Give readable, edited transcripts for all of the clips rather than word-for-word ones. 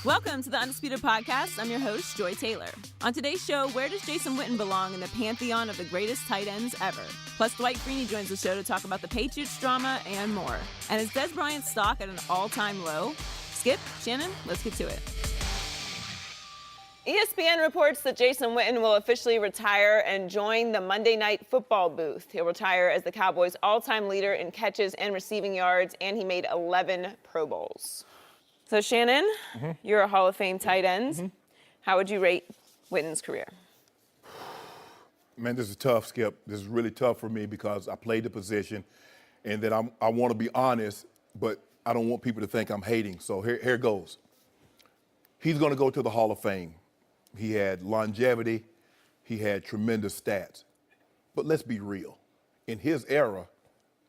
Welcome to the Undisputed Podcast. I'm your host, Joy Taylor. On today's show, where does Jason Witten belong in the pantheon of the greatest tight ends ever? Plus, Dwight Freeney joins the show to talk about the Patriots drama and more. And is Dez Bryant's stock at an all-time low? Skip, Shannon, let's get to it. ESPN reports that Jason Witten will officially retire and join the Monday Night Football booth. He'll retire as the Cowboys' all-time leader in catches and receiving yards, and he made 11 Pro Bowls. So, Shannon, you're a Hall of Fame tight end. How would you rate Witten's career? Man, this is tough, Skip. This is really tough for me because I played the position, and that I want to be honest, but I don't want people to think I'm hating. So here goes. He's going to go to the Hall of Fame. He had longevity. He had tremendous stats. But let's be real. In his era,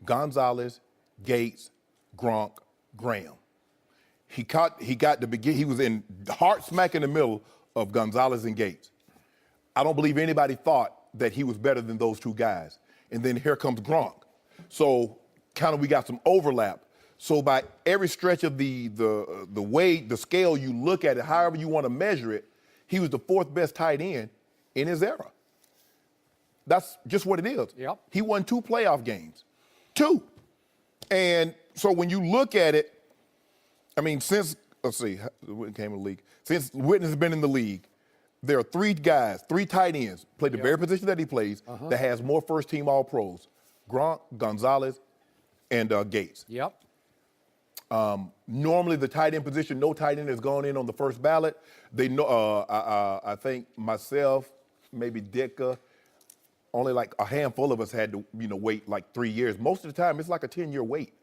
Gonzalez, Gates, Gronk, Graham. He got the beginning. He was in heart smack in the middle of Gonzalez and Gates. I don't believe anybody thought that he was better than those two guys. And then here comes Gronk. So kind of we got some overlap. So by every stretch of the way, the scale you look at it, however you want to measure it, he was the fourth best tight end in his era. That's just what it is. Yep. He won 2 playoff games. 2. And so when you look at it, I mean, since, let's see, Witten came in the league. Since Witten has been in the league, there are 3 guys, 3 tight ends, played the very position that he plays, that has more first-team All-Pros. Gronk, Gonzalez, and Gates. Yep. Normally, the tight end position, no tight end has gone in on the first ballot. They know. I think myself, maybe Ditka, only like a handful of us had to, wait like 3 years. Most of the time, it's like a 10-year wait.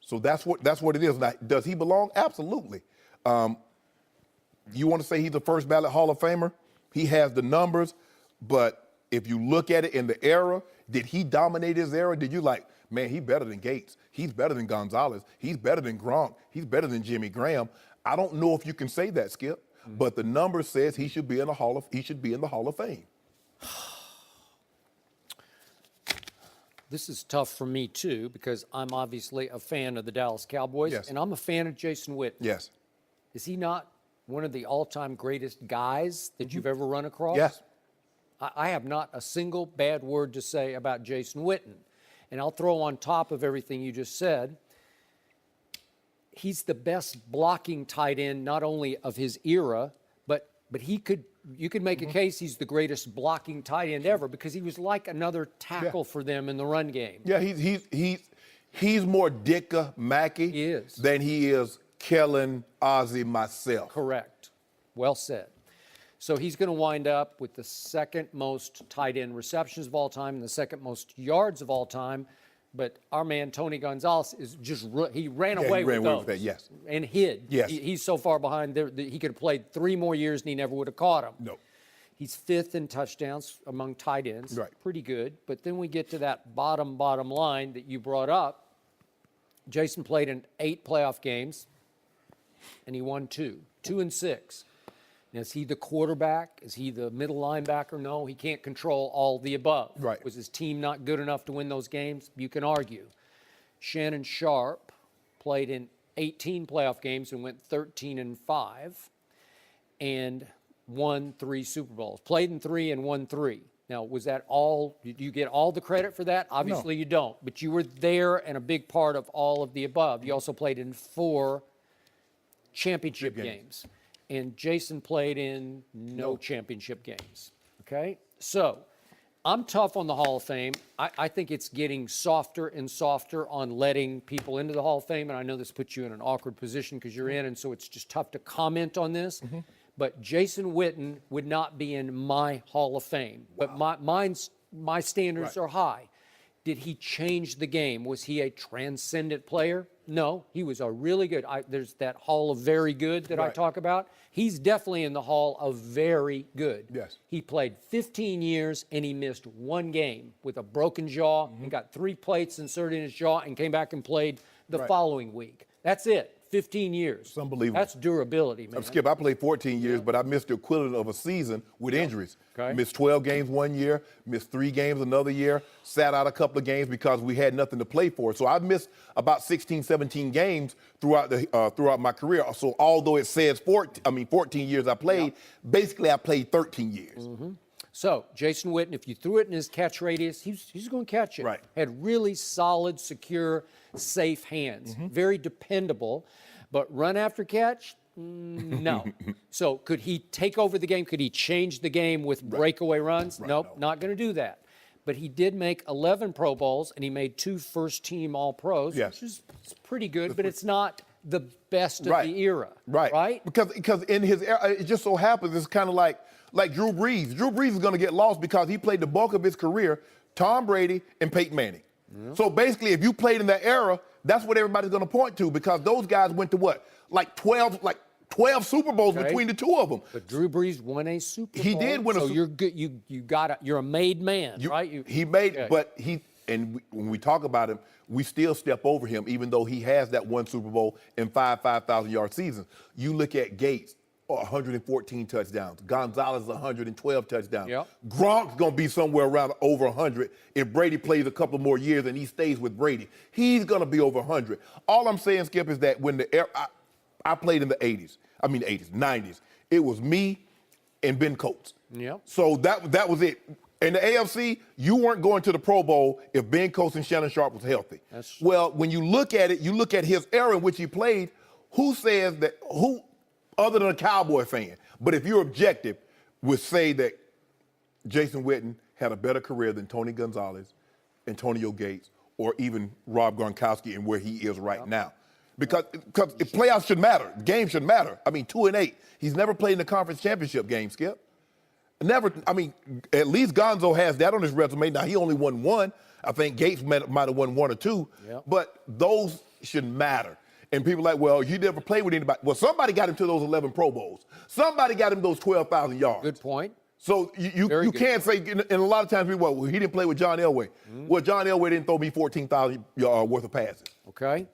So that's what it is. Now, does he belong? Absolutely. You want to say he's the first ballot Hall of Famer? He has the numbers, but if you look at it in the era, did he dominate his era? Did you like, man, he's better than Gates. He's better than Gonzalez. He's better than Gronk. He's better than Jimmy Graham. I don't know if you can say that, Skip, but the number says he should be in the Hall of Fame. This is tough for me, too, because I'm obviously a fan of the Dallas Cowboys, and I'm a fan of Jason Witten. Yes. Is he not one of the all-time greatest guys that you've ever run across? Yes. I have not a single bad word to say about Jason Witten. And I'll throw on top of everything you just said, he's the best blocking tight end, not only of his era, but you could make a case he's the greatest blocking tight end ever because he was like another tackle for them in the run game. Yeah, he's more Ditka Mackey than he is Kellen, Ozzie, myself. Correct. Well said. So he's going to wind up with the second most tight end receptions of all time and the second most yards of all time. But our man, Tony Gonzalez, he ran away with those. That, yes. And hid. Yes. He's so far behind there that he could have played 3 more years and he never would have caught him. No. He's 5th in touchdowns among tight ends. Right. Pretty good. But then we get to that bottom line that you brought up. Jason played in 8 playoff games, and he won 2 and 6. Now, is he the quarterback? Is he the middle linebacker? No, he can't control all the above. Right. Was his team not good enough to win those games? You can argue. Shannon Sharp played in 18 playoff games and went 13-5 and won 3 Super Bowls. Played in 3 and won 3. Now, was that all? Did you get all the credit for that? Obviously, you don't. But you were there and a big part of all of the above. You also played in 4 championship games. And Jason played in no championship games, okay? So I'm tough on the Hall of Fame. I think it's getting softer and softer on letting people into the Hall of Fame, and I know this puts you in an awkward position because you're in, and so it's just tough to comment on this. But Jason Witten would not be in my Hall of Fame. But my standards are high. Did he change the game? Was he a transcendent player? No, he was a really good. There's that Hall of Very Good that I talk about. He's definitely in the Hall of Very Good. Yes. He played 15 years and he missed 1 game with a broken jaw and got 3 plates inserted in his jaw and came back and played the following week. That's it. 15 years. It's unbelievable. That's durability, man. Skip, I played 14 years, but I missed the equivalent of a season with injuries. Okay. Missed 12 games one year, missed 3 games another year, sat out a couple of games because we had nothing to play for. So I missed about 16, 17 games throughout my career. So although it says 14 years I played, basically I played 13 years. So, Jason Witten, if you threw it in his catch radius, he's going to catch it. Right. Had really solid, secure, safe hands. Very dependable. But run after catch, no. So, could he take over the game? Could he change the game with breakaway runs? Nope, not going to do that. But he did make 11 Pro Bowls, and he made 2 first-team All-Pros, which is pretty good, but it's not the best of the era. Right? Because in his era, it just so happens it's kind of like Drew Brees. Drew Brees is going to get lost because he played the bulk of his career, Tom Brady and Peyton Manning. So basically, if you played in that era, that's what everybody's going to point to because those guys went to what? Like 12 Super Bowls between the two of them. But Drew Brees won a Super Bowl. He did win a Super Bowl. So you're good. You're a made man, right? When we talk about him, we still step over him, even though he has that one Super Bowl and 5,000-yard seasons. You look at Gates, 114 touchdowns. Gonzalez, 112 touchdowns. Gronk's going to be somewhere around over 100 if Brady plays a couple more years and he stays with Brady. He's going to be over 100. All I'm saying, Skip, is that when I played in the 90s. It was me and Ben Coates. So that was it. In the AFC, you weren't going to the Pro Bowl if Ben Coates and Shannon Sharpe was healthy. Well, when you look at it, you look at his era in which he played, who other than a Cowboy fan, but if you're objective, would say that Jason Witten had a better career than Tony Gonzalez, Antonio Gates, or even Rob Gronkowski and where he is right now. Because playoffs should matter. Games should matter. 2-8. He's never played in the conference championship game, Skip. Never. At least Gonzo has that on his resume. Now, he only won 1. I think Gates might have won 1 or 2. But those should matter. And people are like, well, you never played with anybody. Well, somebody got him to those 11 Pro Bowls. Somebody got him those 12,000 yards. Good point. So you can't say, and a lot of times people, well, he didn't play with John Elway. Well, John Elway didn't throw me 14,000 worth of passes. Okay.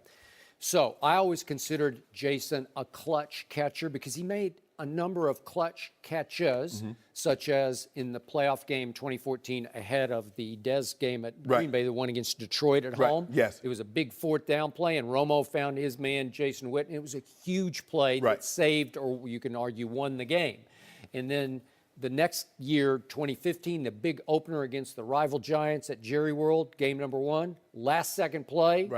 So I always considered Jason a clutch catcher because he made a number of clutch catches, such as in the playoff game 2014 ahead of the Dez game at Green Bay, the one against Detroit at home. Yes. It was a big 4th down play, and Romo found his man, Jason Witten. It was a huge play that saved, or you can argue, won the game. And then the next year, 2015, the big opener against the rival Giants at Jerry World, game number 1, last-second play.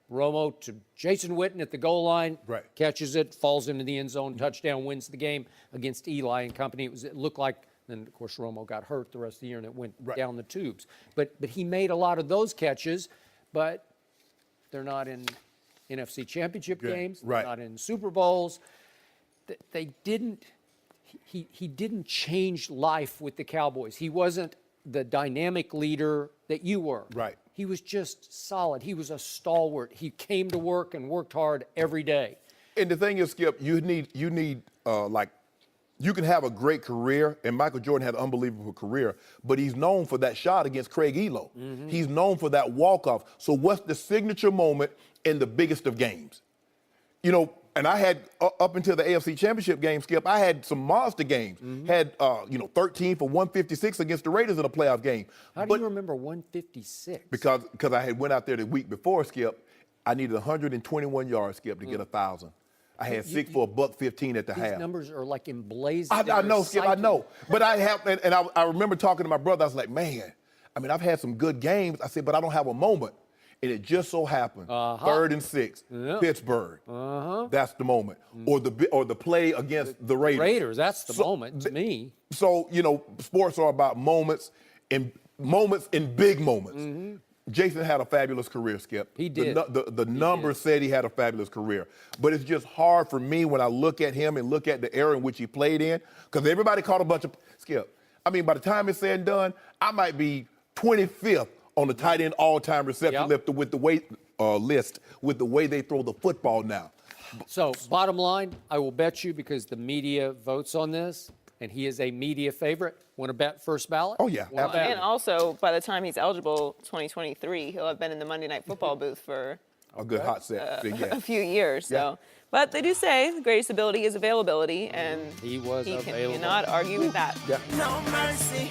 Romo to Jason Witten at the goal line, catches it, falls into the end zone, touchdown, wins the game against Eli and company. It looked like, then of course Romo got hurt the rest of the year and it went down the tubes. But he made a lot of those catches, but they're not in NFC Championship games, they're not in Super Bowls. They didn't. He didn't change life with the Cowboys. He wasn't the dynamic leader that you were. He was just solid. He was a stalwart. He came to work and worked hard every day. And the thing is, Skip, you need you can have a great career, and Michael Jordan had an unbelievable career, but he's known for that shot against Craig Elo. He's known for that walk-off. So what's the signature moment in the biggest of games? And I had, up until the AFC Championship game, Skip, I had some monster games. Had, 13 for 156 against the Raiders in a playoff game. How do you remember 156? Because I had went out there the week before, Skip. I needed 121 yards, Skip, to get 1,000. I had 6 for $115 at the half. These numbers are like emblazoned. I know, Skip, I know. But I remember talking to my brother. I was like, man, I've had some good games. I said, but I don't have a moment. And it just so happened, 3rd and 6, Pittsburgh. That's the moment. Or the play against the Raiders. That's the moment to me. So, sports are about moments and big moments. Jason had a fabulous career, Skip. He did. The numbers said he had a fabulous career. But it's just hard for me when I look at him and look at the era in which he played in, because everybody caught a bunch of, Skip, by the time it's said and done, I might be 25th on the tight end all-time reception list with the way they throw the football now. So, bottom line, I will bet you, because the media votes on this, and he is a media favorite. Want to bet first ballot? Oh, yeah. And also, by the time he's eligible, 2023, he'll have been in the Monday Night Football booth for a good hot set. a few years. So, but they do say the greatest ability is availability, and He was available. cannot argue with that. Yeah. No mercy.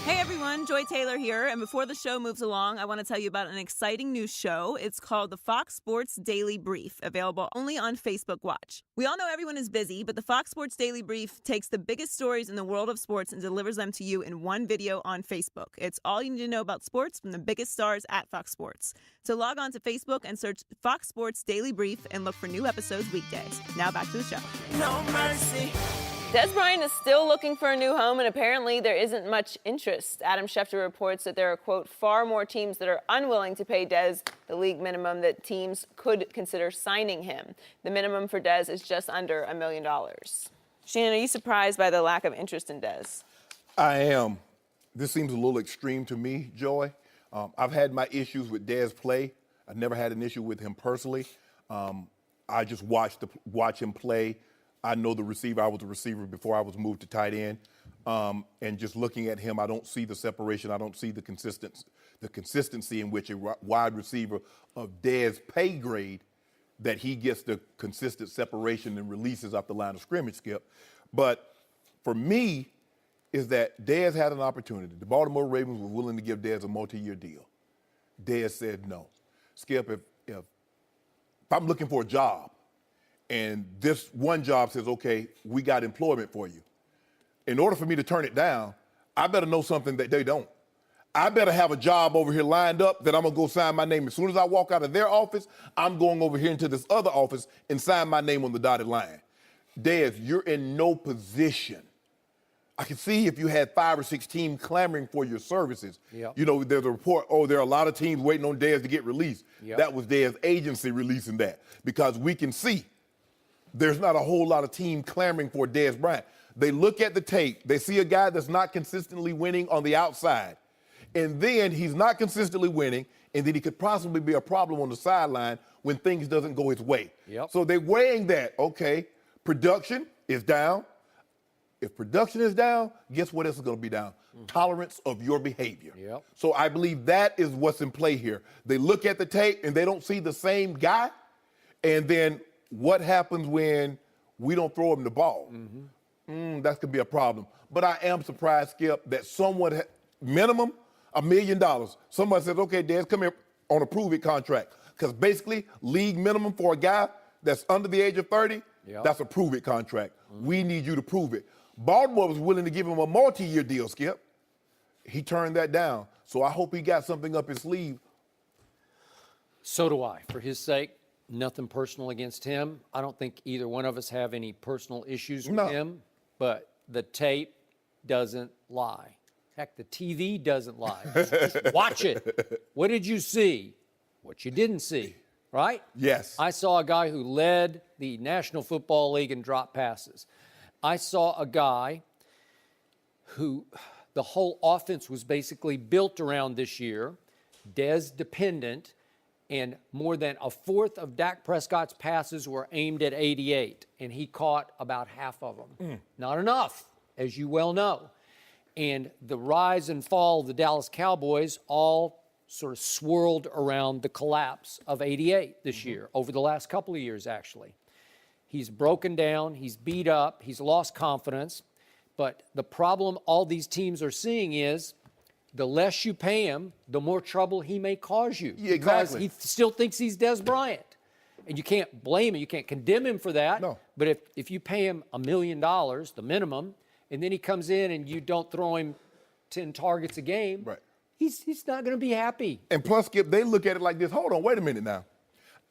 Hey everyone, Joy Taylor here, and before the show moves along, I want to tell you about an exciting new show. It's called the Fox Sports Daily Brief, available only on Facebook Watch. We all know everyone is busy, but the Fox Sports Daily Brief takes the biggest stories in the world of sports and delivers them to you in one video on Facebook. It's all you need to know about sports from the biggest stars at Fox Sports. So log on to Facebook and search Fox Sports Daily Brief and look for new episodes weekdays. Now back to the show. No mercy. Dez Bryant is still looking for a new home, and apparently there isn't much interest. Adam Schefter reports that there are, quote, far more teams that are unwilling to pay Dez the league minimum that teams could consider signing him. The minimum for Dez is just under $1 million. Shannon, are you surprised by the lack of interest in Dez? I am. This seems a little extreme to me, Joy. I've had my issues with Dez play. I've never had an issue with him personally. I just watch him play. I know the receiver. I was a receiver before I was moved to tight end. And just looking at him, I don't see the separation. I don't see the consistency in which a wide receiver of Dez pay grade, that he gets the consistent separation and releases off the line of scrimmage, Skip. But for me, is that Dez had an opportunity. The Baltimore Ravens were willing to give Dez a multi-year deal. Dez said no. Skip, if I'm looking for a job, and this one job says, okay, we got employment for you. In order for me to turn it down, I better know something that they don't. I better have a job over here lined up that I'm going to go sign my name. As soon as I walk out of their office, I'm going over here into this other office and sign my name on the dotted line. Dez, you're in no position. I can see if you had 5 or 6 teams clamoring for your services. Yep. You know, there's a report, there are a lot of teams waiting on Dez to get released. Yep. That was Dez's agency releasing that, because we can see there's not a whole lot of team clamoring for Dez Bryant. They look at the tape. They see a guy that's not consistently winning on the outside. And then he's not consistently winning, and then he could possibly be a problem on the sideline when things doesn't go his way. Yep. So they're weighing that, okay, production is down. If production is down, guess what else is going to be down? Tolerance of your behavior. Yep. So I believe that is what's in play here. They look at the tape, and they don't see the same guy, and then what happens when we don't throw him the ball? That could be a problem. But I am surprised, Skip, that someone, minimum $1 million, someone says, okay, Dez, come here on a prove-it contract. Because basically, league minimum for a guy that's under the age of 30, that's a prove-it contract. We need you to prove it. Baltimore was willing to give him a multi-year deal, Skip. He turned that down. So I hope he got something up his sleeve. So do I. For his sake, nothing personal against him. I don't think either one of us have any personal issues with him, but the tape doesn't lie. Heck, the TV doesn't lie. Just watch it. What did you see? What you didn't see, right? Yes. I saw a guy who led the National Football League in drop passes. I saw a guy who the whole offense was basically built around this year, Dez dependent, and more than a fourth of Dak Prescott's passes were aimed at 88, and he caught about half of them. Not enough, as you well know. And the rise and fall of the Dallas Cowboys all sort of swirled around the collapse of 88 this year, over the last couple of years, actually. He's broken down, he's beat up, he's lost confidence. But the problem all these teams are seeing is the less you pay him, the more trouble he may cause you. Yeah, exactly. Because he still thinks he's Dez Bryant. And you can't blame him, you can't condemn him for that. No. But if you pay him $1 million, the minimum, and then he comes in and you don't throw him 10 targets a game, Right. he's not going to be happy. And plus, Skip, they look at it like this. Hold on, wait a minute now.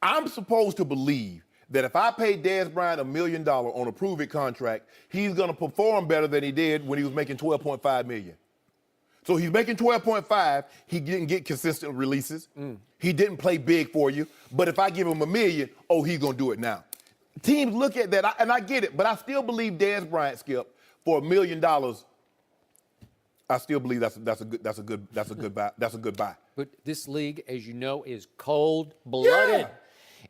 I'm supposed to believe that if I pay Dez Bryant $1 million on a prove-it contract, he's going to perform better than he did when he was making $12.5 million. So he's making $12.5. He didn't get consistent releases. He didn't play big for you. But if I give him $1 million, he's going to do it now. Teams look at that, and I get it, but I still believe Dez Bryant, Skip, for $1 million. I still believe that's a good buy. But this league, as you know, is cold-blooded. Yeah.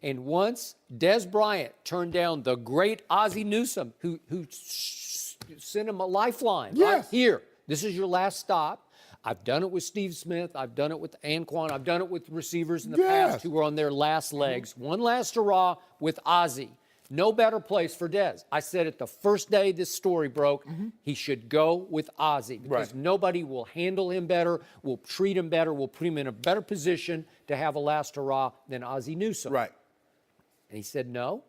And once Dez Bryant turned down the great Ozzie Newsome, who sent him a lifeline, right Yes. here, this is your last stop. I've done it with Steve Smith. I've done it with Anquan. I've done it with receivers in the Yes. past who were on their last legs. One last hurrah with Ozzie. No better place for Dez. I said it the first day this story broke. He should go with Ozzie because Right. nobody will handle him better, will treat him better, will put him in a better position to have a last hurrah than Ozzie Newsome. Right. And he said no.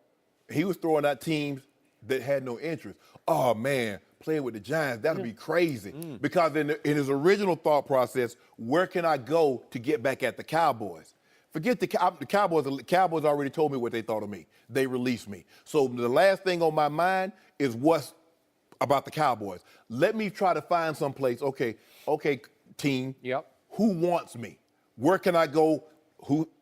He was throwing out teams that had no interest. Oh, man, playing with the Giants, that would be crazy. Because in his original thought process, where can I go to get back at the Cowboys? Forget the Cowboys. The Cowboys already told me what they thought of me. They released me. So the last thing on my mind is what's about the Cowboys. Let me try to find some place. Okay, team. Yep. Who wants me? Where can I go?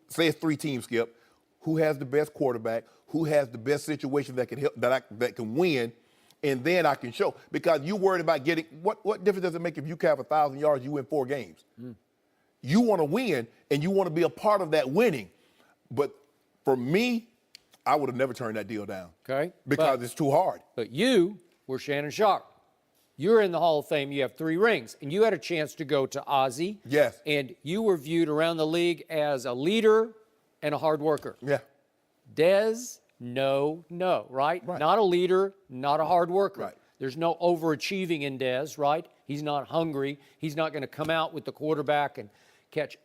Say it's 3 teams, Skip. Who has the best quarterback? Who has the best situation that can help that can win? And then I can show. Because you worried about getting what difference does it make if you have 1,000 yards, you win 4 games? You want to win, and you want to be a part of that winning. But for me, I would have never turned that deal down. Okay. Because it's too hard. But you were Shannon Sharp. You're in the Hall of Fame. You have 3 rings. And you had a chance to go to Ozzie. Yes. And you were viewed around the league as a leader and a hard worker. Yeah. Dez, no, right? Not a leader, not a hard worker. Right. There's no overachieving in Dez, right? He's not hungry. He's not going to come out with the quarterback and catch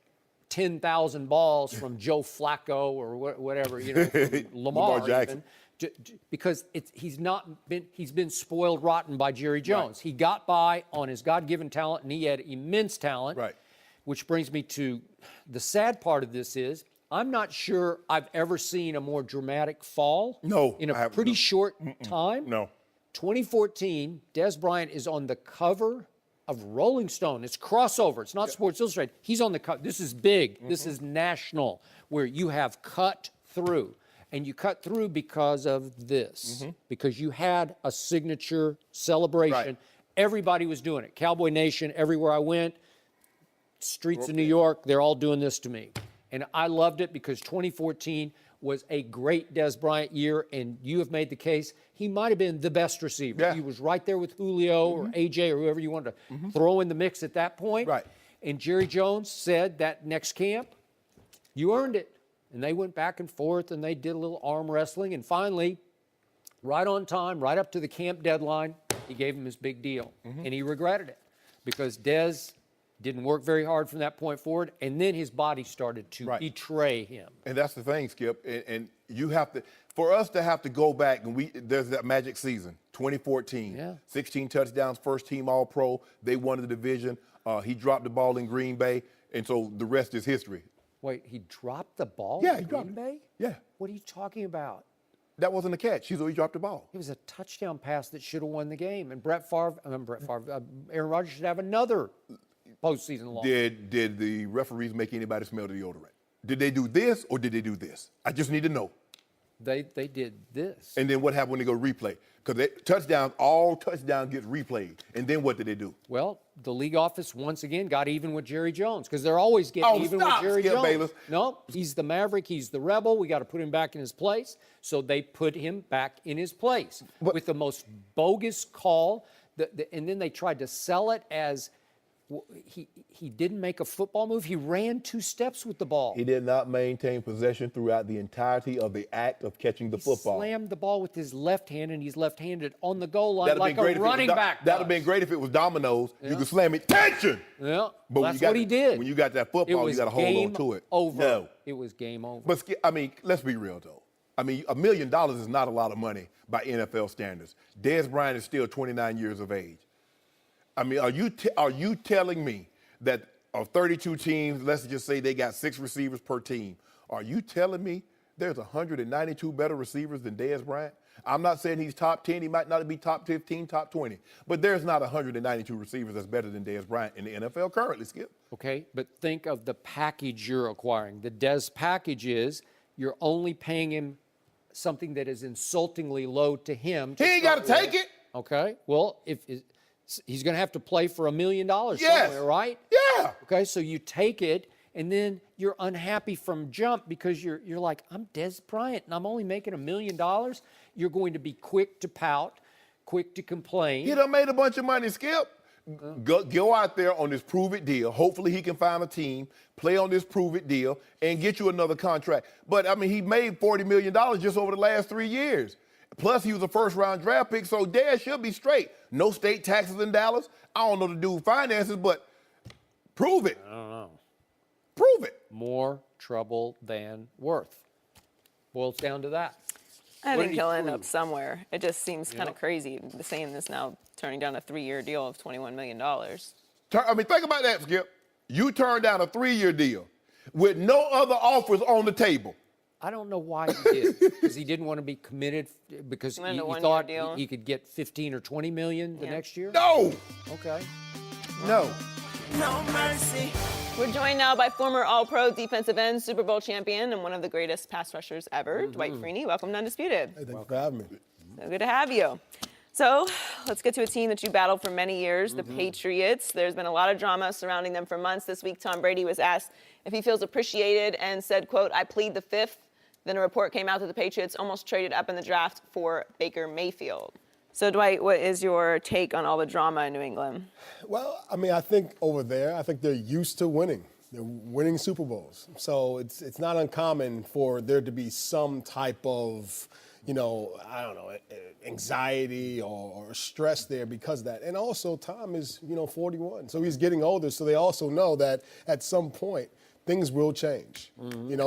10,000 balls from Joe Flacco or whatever, from Lamar Jackson. even, because he's been spoiled rotten by Jerry Jones. Right. He got by on his God-given talent, and he had immense talent. Right. Which brings me to the sad part of this is I'm not sure I've ever seen a more dramatic fall in a pretty short time. No. 2014, Dez Bryant is on the cover of Rolling Stone. It's crossover. It's not Sports Illustrated. He's on the cover. This is big. This is national, where you have cut through. And you cut through because of this, because you had a signature celebration. Right. Everybody was doing it. Cowboy Nation, everywhere I went, streets of New York, they're all doing this to me. And I loved it because 2014 was a great Dez Bryant year, and you have made the case he might have been the best receiver. Yeah. He was right there with Julio or AJ or whoever you wanted to throw in the mix at that point. Right. And Jerry Jones said that next camp, you earned it. And they went back and forth, and they did a little arm wrestling, and finally, right on time, right up to the camp deadline, he gave him his big deal. And he regretted it because Dez didn't work very hard from that point forward, and then his body started to betray him. And that's the thing, Skip. And you have to, for us to have to go back, and there's that magic season, 2014, 16 touchdowns, first team All-Pro. They won the division. He dropped the ball in Green Bay, and so the rest is history. Wait, he dropped the ball Yeah, in he dropped Green it. Bay? Yeah. What are you talking about? That wasn't a catch. He dropped the ball. It was a touchdown pass that should have won the game. And Aaron Rodgers should have another postseason loss. Did the referees make anybody smell the deodorant? Did they do this or did they do this? I just need to know. They did this. And then what happened when they go replay? Because all touchdowns get replayed. And then what did they do? Well, the league office once again got even with Jerry Jones because they're always getting even with Jerry Jones. Bayless. No, he's the Maverick. He's the rebel. We got to put him back in his place. So they put him back in his place with the most bogus call. And then they tried to sell it as he didn't make a football move. He ran 2 steps with the ball. He did not maintain possession throughout the entirety of the act of catching the football. He slammed the ball with his left hand, and he's left-handed on the goal line like a running back. That would have been great if it was dominoes. You could slam it. Tension! Yeah, But that's what he did. When you got that football, you got to hold on to it. Over. No. It was game over. But, let's be real, though. $1 million is not a lot of money by NFL standards. Dez Bryant is still 29 years of age. Are you telling me that of 32 teams, let's just say they got 6 receivers per team, are you telling me there's 192 better receivers than Dez Bryant? I'm not saying he's top 10. He might not be top 15, top 20. But there's not 192 receivers that's better than Dez Bryant in the NFL currently, Skip. Okay, but think of the package you're acquiring. The Dez package is you're only paying him something that is insultingly low to him. He ain't got to take it. Okay, well, he's going to have to play for $1 million somewhere, right? Yeah. Okay, so you take it, and then you're unhappy from jump because you're like, I'm Dez Bryant, and I'm only making $1 million. You're going to be quick to pout, quick to complain. He done made a bunch of money, Skip. Go out there on this prove-it deal. Hopefully he can find a team, play on this prove-it deal, and get you another contract. But, I mean, he made $40 million just over the last 3 years. Plus, he was a first-round draft pick, so Dez should be straight. No state taxes in Dallas. I don't know the dude's finances, but prove it. I don't know. Prove it. More trouble than worth. Boils down to that. I What think did he he'll end prove? up somewhere. It just seems kind of crazy saying this now, turning down a 3-year deal of $21 million. I mean, think about that, Skip. You turned down a 3-year deal with no other offers on the table. I don't know why he did. Because he didn't want to be committed because Wanted he a one-year thought deal. he could get 15 or 20 million the next year? No. Okay. No. No mercy. We're joined now by former All-Pro defensive end, Super Bowl champion, and one of the greatest pass rushers ever, Dwight Freeney. Welcome to Undisputed. Hey, thanks for having me. So good to have you. So let's get to a team that you battled for many years, the Patriots. There's been a lot of drama surrounding them for months. This week, Tom Brady was asked if he feels appreciated and said, quote, "I plead the fifth." Then a report came out that the Patriots almost traded up in the draft for Baker Mayfield. So, Dwight, what is your take on all the drama in New England? Well, I mean, I think over there, I think they're used to winning. They're winning Super Bowls. So it's not uncommon for there to be some type of, I don't know, anxiety or stress there because of that. And also, Tom is, 41. So he's getting older. So they also know that at some point, things will change.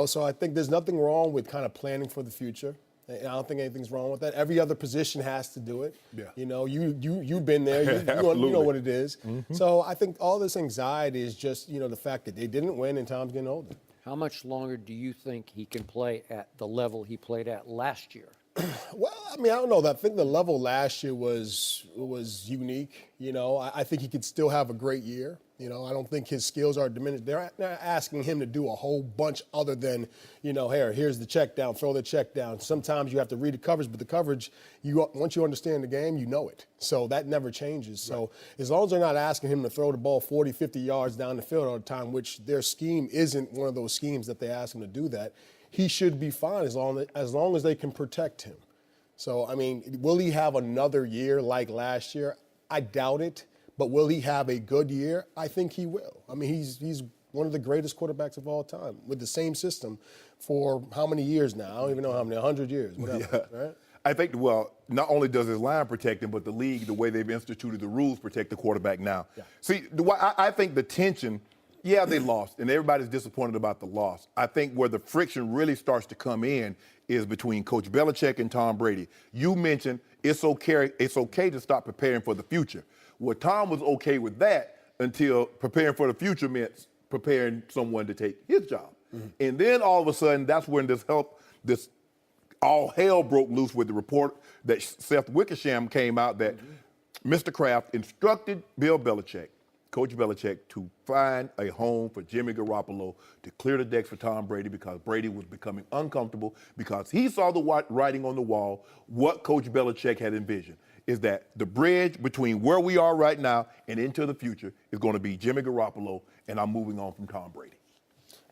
So I think there's nothing wrong with kind of planning for the future. And I don't think anything's wrong with that. Every other position has to do it. Yeah. You've been there. You know what it is. So I think all this anxiety is just, the fact that they didn't win and Tom's getting older. How much longer do you think he can play at the level he played at last year? Well, I mean, I don't know. I think the level last year was unique. I think he could still have a great year. I don't think his skills are diminished. They're not asking him to do a whole bunch other than, here's the check down, throw the check down. Sometimes you have to read the coverage, but the coverage, once you understand the game, you know it. So that never changes. So as long as they're not asking him to throw the ball 40, 50 yards down the field all the time, which their scheme isn't one of those schemes that they ask him to do that, he should be fine as long as they can protect him. So, I mean, will he have another year like last year? I doubt it. But will he have a good year? I think he will. I mean, he's one of the greatest quarterbacks of all time with the same system for how many years now? I don't even know how many, 100 years, whatever, right? I think, not only does his line protect him, but the league, the way they've instituted the rules, protect the quarterback now. Yeah. See, I think the tension, they lost, and everybody's disappointed about the loss. I think where the friction really starts to come in is between Coach Belichick and Tom Brady. You mentioned it's okay to start preparing for the future. Well, Tom was okay with that until preparing for the future meant preparing someone to take his job. And then all of a sudden, that's when this all hell broke loose with the report that Seth Wickersham came out that Mr. Kraft instructed Coach Belichick, to find a home for Jimmy Garoppolo to clear the decks for Tom Brady because Brady was becoming uncomfortable because he saw the writing on the wall, what Coach Belichick had envisioned. Is that the bridge between where we are right now and into the future is going to be Jimmy Garoppolo, and I'm moving on from Tom Brady.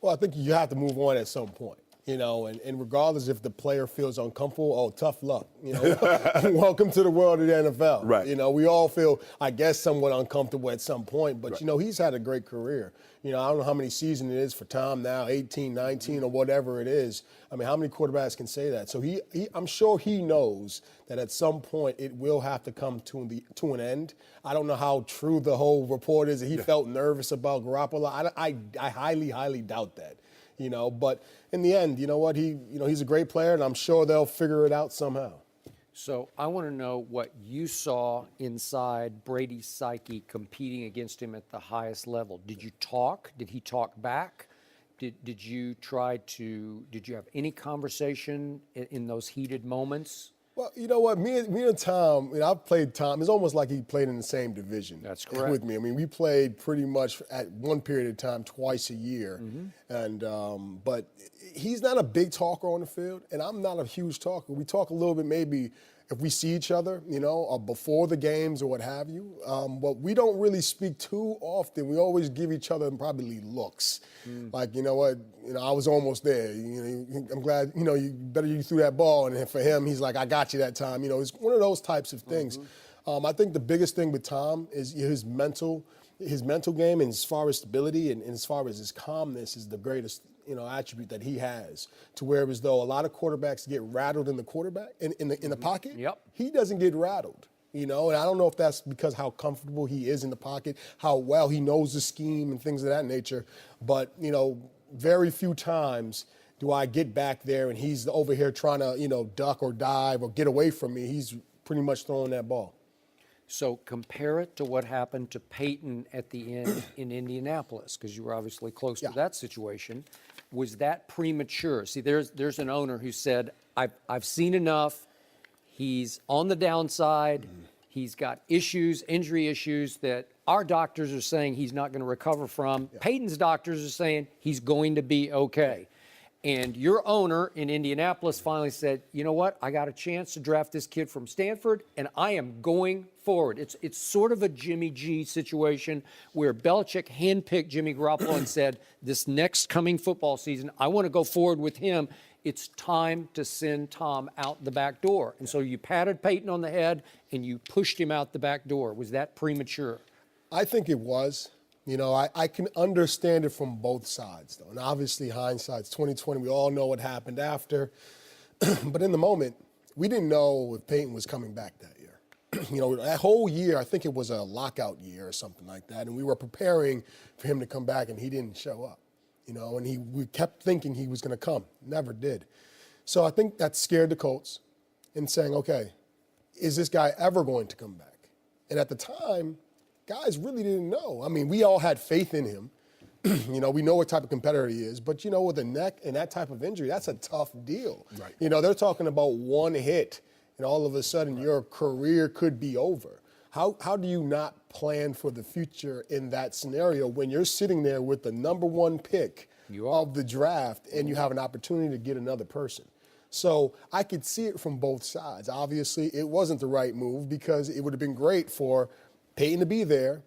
Well, I think you have to move on at some point, and regardless if the player feels uncomfortable, tough luck, Welcome to the world of the NFL. Right. We all feel, I guess, somewhat uncomfortable at some point, but, he's had a great career. I don't know how many seasons it is for Tom now, 18, 19, or whatever it is. I mean, how many quarterbacks can say that? So I'm sure he knows that at some point it will have to come to an end. I don't know how true the whole report is that he felt nervous about Garoppolo. I highly, highly doubt that. But in the end, you know what? He's a great player, and I'm sure they'll figure it out somehow. So I want to know what you saw inside Brady's psyche competing against him at the highest level. Did you talk? Did he talk back? Did you have any conversation in those heated moments? Well, you know what? Me and Tom, I've played Tom. It's almost like he played in the same division. That's correct. With me. I mean, we played pretty much at one period of time twice a year. And but he's not a big talker on the field, and I'm not a huge talker. We talk a little bit maybe if we see each other, or before the games or what have you. But we don't really speak too often. We always give each other probably looks. Like, you know what, I was almost there. I'm glad, you threw that ball. And for him, he's like, I got you that time. It's one of those types of things. I think the biggest thing with Tom is his mental game, and as far as stability and as far as his calmness is the greatest attribute that he has. To where as though a lot of quarterbacks get rattled in the pocket. Yep. He doesn't get rattled. And I don't know if that's because how comfortable he is in the pocket, how well he knows the scheme and things of that nature. But very few times do I get back there and he's over here trying to duck or dive or get away from me. He's pretty much throwing that ball. So compare it to what happened to Peyton at the end in Indianapolis, because you were obviously close to that situation. Was that premature? See, there's an owner who said, I've seen enough. He's on the downside. Mm-hmm. He's got injury issues that our doctors are saying he's not going to recover from. Yeah. Peyton's doctors are saying he's going to be okay. And your owner in Indianapolis finally said, you know what? I got a chance to draft this kid from Stanford, and I am going forward. It's sort of a Jimmy G situation where Belichick handpicked Jimmy Garoppolo and said, this next coming football season, I want to go forward with him. It's time to send Tom out the back door. And so you patted Peyton on the head and you pushed him out the back door. Was that premature? I think it was. I can understand it from both sides, though. And obviously, hindsight's 2020. We all know what happened after. But in the moment, we didn't know if Peyton was coming back that year. That whole year, I think it was a lockout year or something like that. And we were preparing for him to come back, and he didn't show up. And we kept thinking he was going to come. Never did. So I think that scared the Colts in saying, okay, is this guy ever going to come back? And at the time, guys really didn't know. I mean, we all had faith in him. We know what type of competitor he is. But, with a neck and that type of injury, that's a tough deal. Right. They're talking about one hit, and all of a sudden your career could be over. How do you not plan for the future in that scenario when you're sitting there with the number one pick of the draft and you have an opportunity to get another person? So I could see it from both sides. Obviously, it wasn't the right move because it would have been great for Peyton to be there,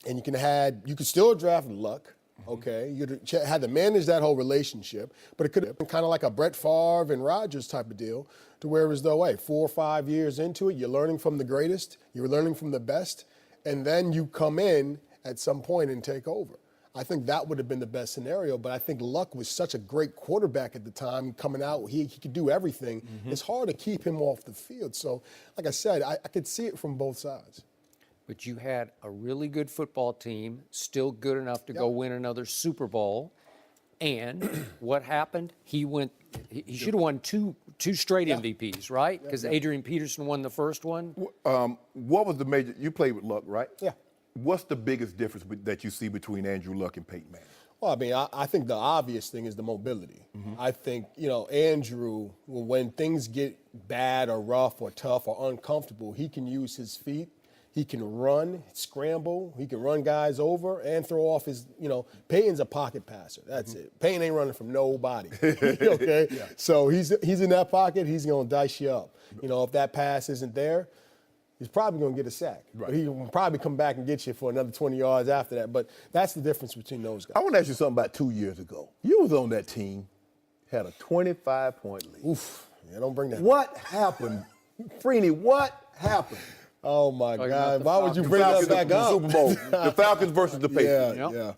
and you could still draft Luck, okay? You had to manage that whole relationship, but it could have been kind of like a Brett Favre and Rodgers type of deal, to where it was 4 or 5 years into it, you're learning from the greatest, you're learning from the best, and then you come in at some point and take over. I think that would have been the best scenario, but I think Luck was such a great quarterback at the time, coming out, he could do everything. Mm-hmm. It's hard to keep him off the field. So, like I said, I could see it from both sides. But you had a really good football team, still good enough to go win another Super Bowl. And what happened? He should have won two straight MVPs, right? Because Adrian Peterson won the first one. What was the major? You played with Luck, right? Yeah. What's the biggest difference that you see between Andrew Luck and Peyton Manning? Well, I mean, I think the obvious thing is the mobility. Mm-hmm. I think, Andrew, when things get bad or rough or tough or uncomfortable, he can use his feet. He can run, scramble. He can run guys over and throw off his, Peyton's a pocket passer. That's it. Peyton ain't running from nobody. Okay? Yeah. So he's in that pocket. He's going to dice you up. If that pass isn't there, he's probably going to get a sack. Right. But he will probably come back and get you for another 20 yards after that. But that's the difference between those guys. I want to ask you something about 2 years ago. You was on that team, had a 25-point lead. Oof. Yeah, don't bring that. What happened? Freeney, what happened? Oh, my God. Why would you bring that back up? Super Bowl. The Falcons versus the Patriots. Yeah.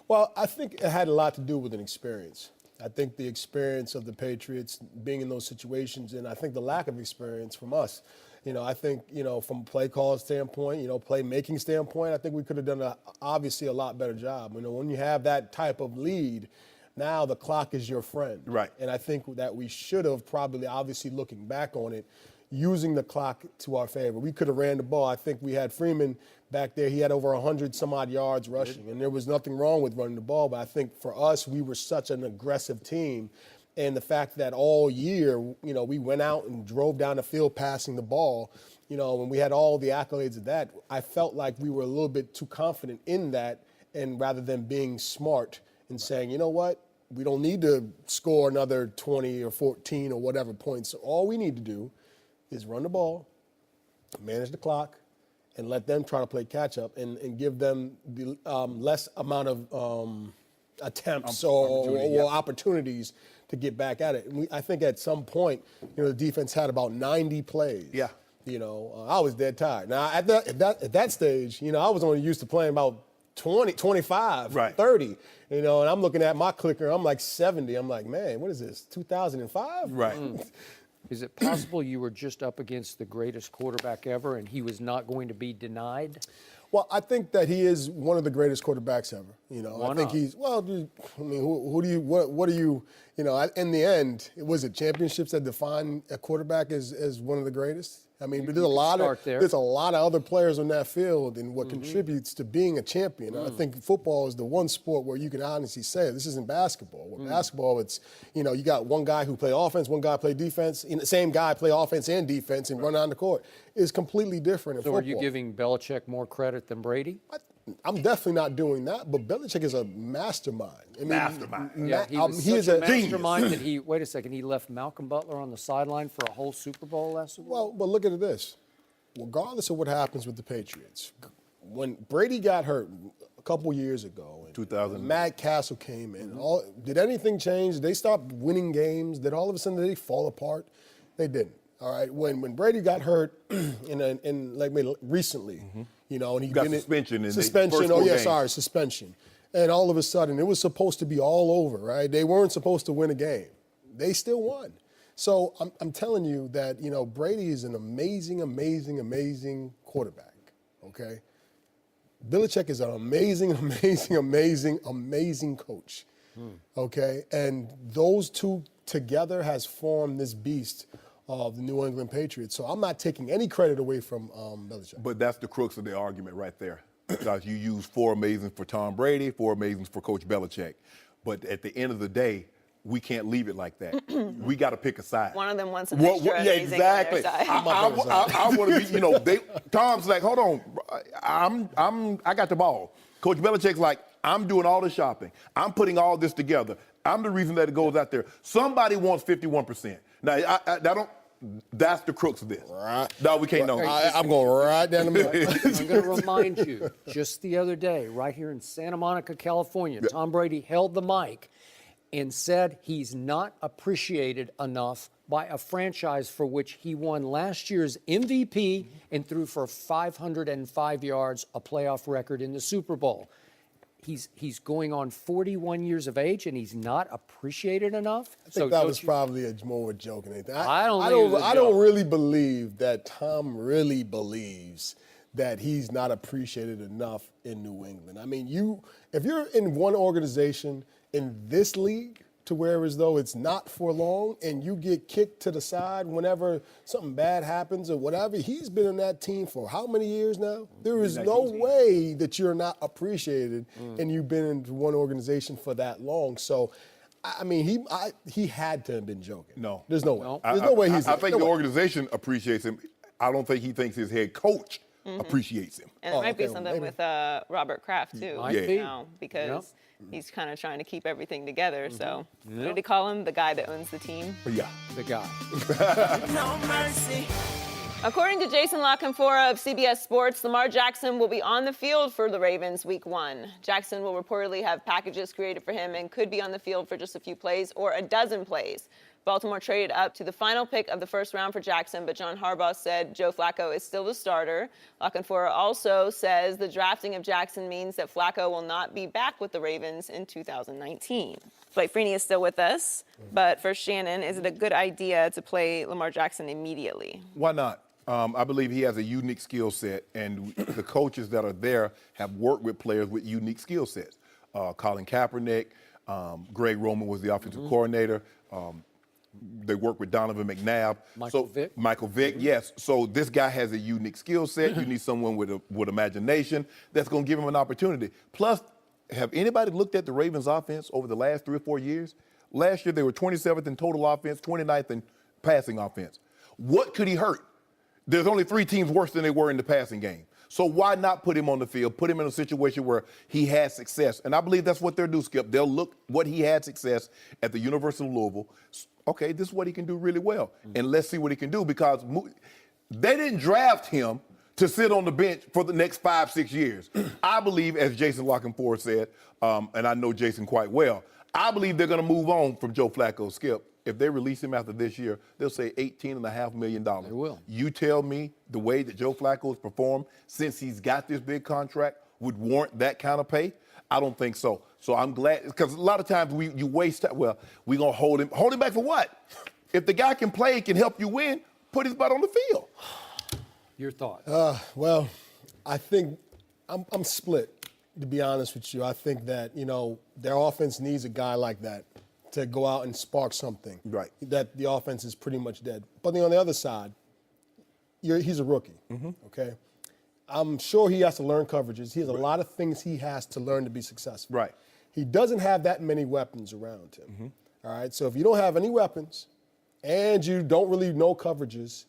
Well, I think it had a lot to do with an experience. I think the experience of the Patriots being in those situations, and I think the lack of experience from us. I think, from a play call standpoint, play making standpoint, I think we could have done obviously a lot better job. When you have that type of lead, now the clock is your friend. Right. And I think that we should have probably, obviously looking back on it, using the clock to our favor. We could have ran the ball. I think we had Freeman back there. He had over 100-some-odd yards rushing, and there was nothing wrong with running the ball. But I think for us, we were such an aggressive team. And the fact that all year, we went out and drove down the field passing the ball, when we had all the accolades of that, I felt like we were a little bit too confident in that, and rather than being smart and saying, you know what, we don't need to score another 20 or 14 or whatever points. So all we need to do is run the ball, manage the clock, and let them try to play catch-up and give them the less amount of attempts or opportunities to get back at it. And I think at some point, the defense had about 90 plays I was dead tired. Now, at that stage, I was only used to playing about 20, 25, Right. 30, and I'm looking at my clicker. I'm like 70. I'm like, man, what is this, 2005? Right. Is it possible you were just up against the greatest quarterback ever and he was not going to be denied? Well, I think that he is one of the greatest quarterbacks ever. Why I think not? he's, well, I mean, what do you, in the end, was it championships that define a quarterback as one of the greatest? I mean, but there's a lot of other players on that field and what contributes to being a champion. I think football is the one sport where you can honestly say this isn't basketball. With basketball, it's, you got one guy who play offense, one guy play defense, and the same guy play offense and defense and run on the court. It's completely different in So football. are you giving Belichick more credit than Brady? I'm definitely not doing that, but Belichick is a mastermind. Mastermind. Yeah, he was he is such a a mastermind that wait a second, he left Malcolm Butler on the sideline for a whole Super Bowl last Super Bowl? Well, but look at this. Regardless of what happens with the Patriots, when Brady got hurt a couple years ago, and 2000. Matt Castle came in, did anything change? Did they stop winning games? Did all of a sudden they fall apart? They didn't. All right. When Brady got hurt recently, and he got suspension in the suspension. first Oh 4 yeah, games. sorry, suspension. And all of a sudden, it was supposed to be all over, right? They weren't supposed to win a game. They still won. So I'm telling you that, Brady is an amazing, amazing, amazing quarterback, okay? Belichick is an amazing, amazing, amazing, amazing coach, okay? And those two together has formed this beast of the New England Patriots. So I'm not taking any credit away from Belichick. But that's the crux of the argument right there. Because you use 4 amazings for Tom Brady, 4 amazings for Coach Belichick. But at the end of the day, we can't leave it like that. We got to pick a side. One of them wants an extra yeah, amazing exactly. on their side. I want to be, Tom's like, hold on, I got the ball. Coach Belichick's like, I'm doing all the shopping. I'm putting all this together. I'm the reason that it goes out there. Somebody wants 51%. Now, that's the crux of this. Right. No, we can't know. I'm going right down the middle. I'm going to remind you, just the other day, right here in Santa Monica, California, Tom Brady held the mic and said he's not appreciated enough by a franchise for which he won last year's MVP and threw for 505 yards, a playoff record in the Super Bowl. He's going on 41 years of age and he's not appreciated enough. I think that was probably more a joke than anything. I don't really believe that Tom really believes that he's not appreciated enough in New England. I mean, if you're in one organization in this league to where as though it's not for long and you get kicked to the side whenever something bad happens or whatever, he's been in that team for how many years now? There is no way that you're not appreciated and you've been in one organization for that long. So, I mean, he had to have been joking. No. There's no way. There's no way he's I think no the way. organization appreciates him. I don't think he thinks his head coach appreciates him. And it might be something with Robert Kraft, too. Might be. Because he's kind of trying to keep everything together. So, what did he call him? The guy that owns the team? Yeah. The guy. No mercy. According to Jason Lockenfora of CBS Sports, Lamar Jackson will be on the field for the Ravens Week 1. Jackson will reportedly have packages created for him and could be on the field for just a few plays or a dozen plays. Baltimore traded up to the final pick of the first round for Jackson, but John Harbaugh said Joe Flacco is still the starter. Lockenfora also says the drafting of Jackson means that Flacco will not be back with the Ravens in 2019. Dwight Freeney is still with us, but for Shannon, is it a good idea to play Lamar Jackson immediately? Why not? I believe he has a unique skill set, and the coaches that are there have worked with players with unique skill sets. Colin Kaepernick, Greg Roman was the offensive coordinator. They work with Donovan McNabb. Michael Vick, yes. So this guy has a unique skill set. You need someone with imagination that's going to give him an opportunity. Plus, have anybody looked at the Ravens offense over the last 3 or 4 years? Last year, they were 27th in total offense, 29th in passing offense. What could he hurt? There's only 3 teams worse than they were in the passing game. So why not put him on the field, put him in a situation where he has success? And I believe that's what they'll do, Skip. They'll look what he had success at the University of Louisville. Okay, this is what he can do really well. And let's see what he can do, because they didn't draft him to sit on the bench for the next 5-6 years. I believe, as Jason Lockenfora said, and I know Jason quite well, I believe they're going to move on from Joe Flacco, Skip. if they release him after this year, they'll say $18.5 million. They will. You tell me the way that Joe Flacco has performed since he's got this big contract would warrant that kind of pay? I don't think so. So I'm glad, because a lot of times you waste time. Well, we're going to hold him. Hold him back for what? If the guy can play, can help you win, put his butt on the field. Your thoughts? Well, I think I'm split, to be honest with you. I think that, their offense needs a guy like that to go out and spark something. Right. That the offense is pretty much dead. But on the other side, he's a rookie, okay? I'm sure he has to learn coverages. He has a lot of things he has to learn to be successful. Right. He doesn't have that many weapons around him. All right, so if you don't have any weapons and you don't really know coverages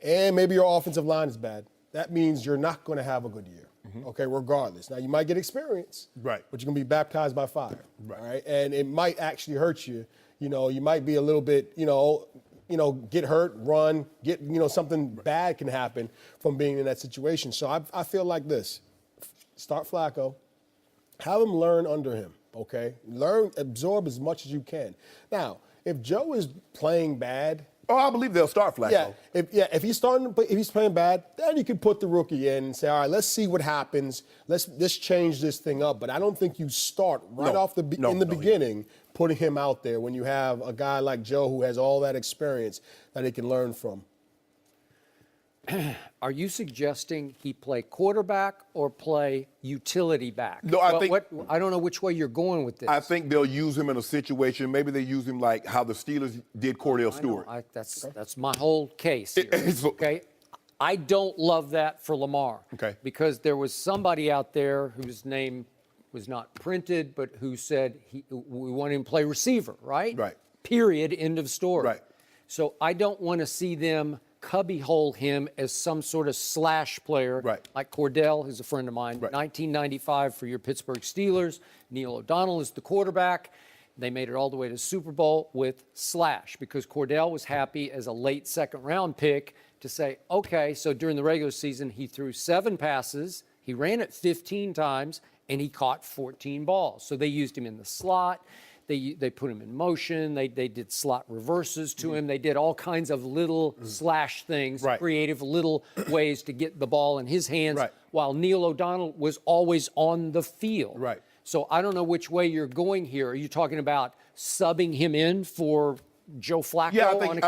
and maybe your offensive line is bad, that means you're not going to have a good year, okay, regardless. Now, you might get experience, right, but you're going to be baptized by fire, right, all right? And it might actually hurt you. You might be a little bit, get hurt, run, something bad can happen from being in that situation. So I feel like this. Start Flacco. Have him learn under him, okay? Absorb as much as you can. Now, if Joe is playing bad. Oh, I believe they'll start Flacco. If he's playing bad, then you can put the rookie in and say, all right, let's see what happens. Let's change this thing up. But I don't think you start in the beginning putting him out there when you have a guy like Joe who has all that experience that he can learn from. Are you suggesting he play quarterback or play utility back? No, I don't know which way you're going with this. I think they'll use him in a situation. Maybe they use him like how the Steelers did Cordell Stewart. That's my whole case here, okay? I don't love that for Lamar. Okay. Because there was somebody out there whose name was not printed, but who said we want him to play receiver, right? Right. Period. End of story. Right. So I don't want to see them cubbyhole him as some sort of slash player, right, like Cordell, who's a friend of mine, right, 1995 for your Pittsburgh Steelers. Neil O'Donnell is the quarterback. They made it all the way to the Super Bowl with slash because Cordell was happy as a late second-round pick to say, okay, so during the regular season, he threw 7 passes, he ran it 15 times, and he caught 14 balls. So they used him in the slot. They put him in motion. They did slot reverses to him. They did all kinds of little slash things, creative little ways to get the ball in his hands, while Neil O'Donnell was always on the field. Right. So I don't know which way you're going here. Are you talking about subbing him in for Joe Flacco on occasion?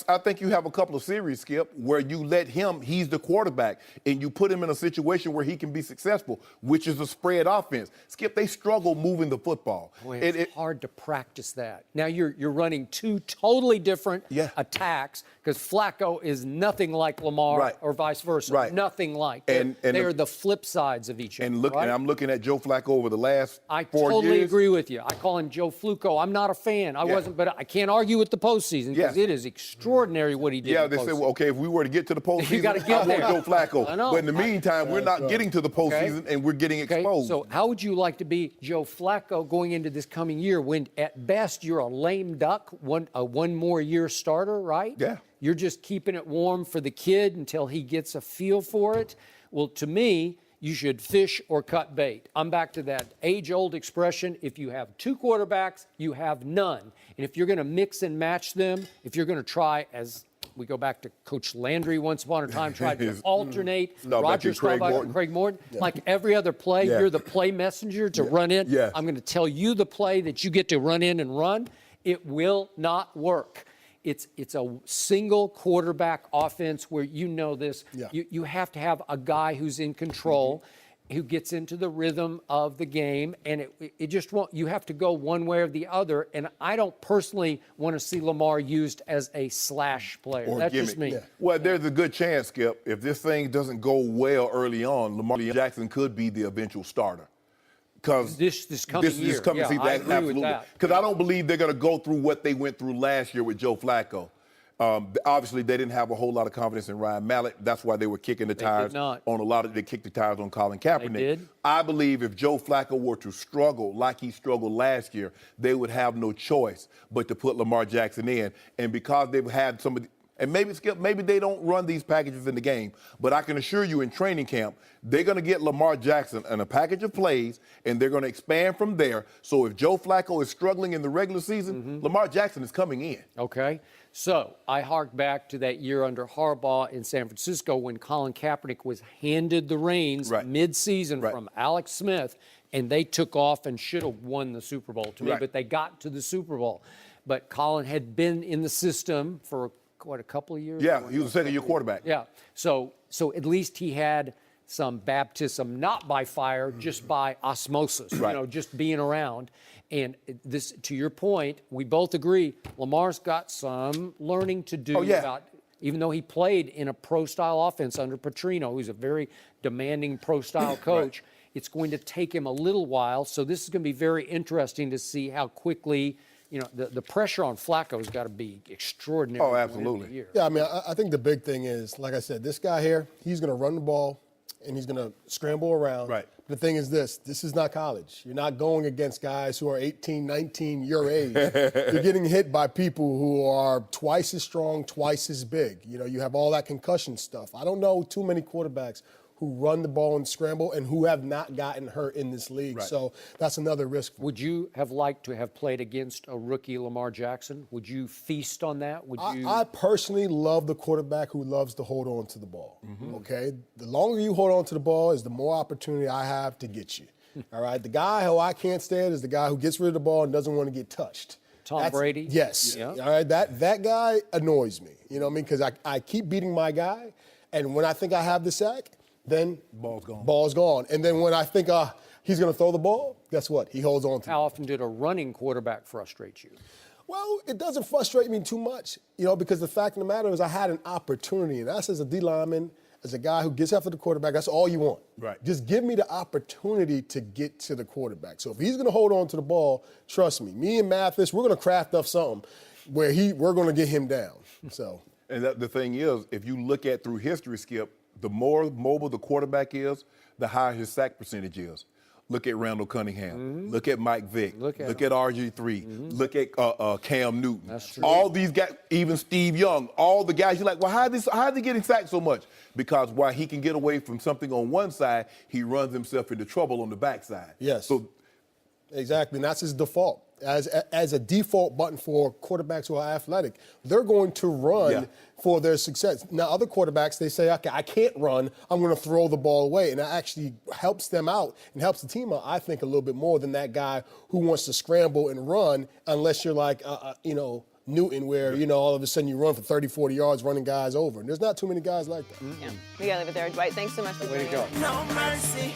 I think you have a couple of series, Skip, where you let him, he's the quarterback, and you put him in a situation where he can be successful, which is a spread offense. Skip, they struggle moving the football. Boy, it's hard to practice that. Now you're running 2 totally different attacks because Flacco is nothing like Lamar or vice versa. Nothing like. They're the flip sides of each other. And I'm looking at Joe Flacco over the last 4 years. I totally agree with you. I call him Joe Fluco. I'm not a fan. I wasn't, but I can't argue with the postseason because it is extraordinary what he did. Yeah, they say, well, okay, if we were to get to the postseason, you gotta get there. I want Joe Flacco. I know. But in the meantime, we're not getting to the postseason and we're getting exposed. So how would you like to be Joe Flacco going into this coming year when at best you're a lame duck, one more year starter, right? Yeah. You're just keeping it warm for the kid until he gets a feel for it. Well, to me, you should fish or cut bait. I'm back to that age-old expression, if you have 2 quarterbacks, you have none. And if you're going to mix and match them, if you're going to try, as we go back to Coach Landry once upon a time, tried to alternate Roger Staubach and Craig Morton, like every other play, you're the play messenger to run in. I'm going to tell you the play that you get to run in and run. It will not work. It's a single quarterback offense where you know this. You have to have a guy who's in control, who gets into the rhythm of the game, and it just won't. You have to go one way or the other. And I don't personally want to see Lamar used as a slash player. Or That's gimmick. just me. Well, there's a good chance, Skip, if this thing doesn't go well early on, Lamar Jackson could be the eventual starter. Because this coming year. Season, I agree absolutely. with that. Because I don't believe they're going to go through what they went through last year with Joe Flacco. Obviously, they didn't have a whole lot of confidence in Ryan Mallett. That's why they were kicking the tires on a lot of. They kicked the tires on Colin Kaepernick. They did. I believe if Joe Flacco were to struggle like he struggled last year, they would have no choice but to put Lamar Jackson in. And because they've had some of the, And maybe, Skip, maybe they don't run these packages in the game, but I can assure you in training camp, they're going to get Lamar Jackson in a package of plays, and they're going to expand from there. So if Joe Flacco is struggling in the regular season, Lamar Jackson is coming in. Okay. So I hark back to that year under Harbaugh in San Francisco when Colin Kaepernick was handed the reins mid-season from Alex Smith, and they took off and should have won the Super Bowl to me, but they got to the Super Bowl. But Colin had been in the system for, what, a couple of years? Yeah, he was a second-year quarterback. Yeah. So at least he had some baptism, not by fire, just by osmosis, you know, just being around. And this, to your point, we both agree, Lamar's got some learning to do about, even though he played in a pro-style offense under Petrino, who's a very demanding pro-style coach, it's going to take him a little while. So this is going to be very interesting to see how quickly, you know, the pressure on Flacco's got to be extraordinary. Oh, absolutely. Yeah, I mean, I think the big thing is, like I said, this guy here, he's going to run the ball and he's going to scramble around. Right. The thing is this is not college. You're not going against guys who are 18, 19, your age. You're getting hit by people who are twice as strong, twice as big. You know, you have all that concussion stuff. I don't know too many quarterbacks who run the ball and scramble and who have not gotten hurt in this league. So that's another risk. Would you have liked to have played against a rookie Lamar Jackson? Would you feast on that? Would you? I personally love the quarterback who loves to hold on to the ball, okay? The longer you hold on to the ball is the more opportunity I have to get you, all right? The guy who I can't stand is the guy who gets rid of the ball and doesn't want to get touched. Tom Brady? Yes. Yeah. All right, that guy annoys me, you know what I mean? Because I keep beating my guy, and when I think I have the sack, then ball's gone. And then when I think he's going to throw the ball, guess what? He holds on to it. How often did a running quarterback frustrate you? Well, it doesn't frustrate me too much, you know, because the fact of the matter is I had an opportunity. And that's as a D lineman, as a guy who gets after the quarterback, that's all you want. Right. Just give me the opportunity to get to the quarterback. So if he's going to hold on to the ball, trust me and Mathis, we're going to craft up something where we're going to get him down. So. And the thing is, if you look at through history, Skip, the more mobile the quarterback is, the higher his sack percentage is. Look at Randall Cunningham. Look at Mike Vick. Look at RG3. Look at Cam Newton. That's true. All these guys, even Steve Young, all the guys, you're like, well, how is he getting sacked so much? Because while he can get away from something on one side, he runs himself into trouble on the backside. Yes. So, exactly, and that's his default. As a default button for quarterbacks who are athletic, they're going to run for their success. Now, other quarterbacks, they say, okay, I can't run, I'm going to throw the ball away, and that actually helps them out and helps the team out, I think, a little bit more than that guy who wants to scramble and run, unless you're like, you know, Newton, where, you know, all of a sudden you run for 30, 40 yards running guys over. And there's not too many guys like that. Yeah, we got to leave it there. Dwight, thanks so much for joining us. No mercy.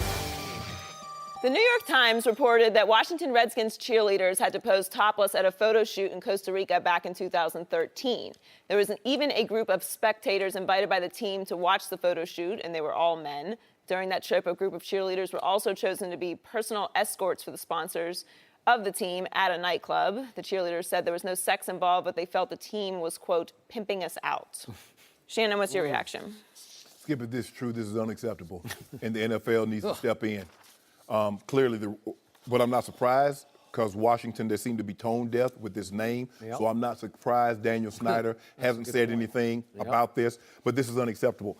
The New York Times reported that Washington Redskins cheerleaders had to pose topless at a photo shoot in Costa Rica back in 2013. There was even a group of spectators invited by the team to watch the photo shoot, and they were all men. During that trip, a group of cheerleaders were also chosen to be personal escorts for the sponsors of the team at a nightclub. The cheerleaders said there was no sex involved, but they felt the team was, quote, pimping us out. Shannon, what's your reaction? Skip, if this is true, this is unacceptable, and the NFL needs to step in. Clearly, but I'm not surprised because Washington, they seem to be tone deaf with this name. So I'm not surprised Daniel Snyder hasn't said anything about this, but this is unacceptable.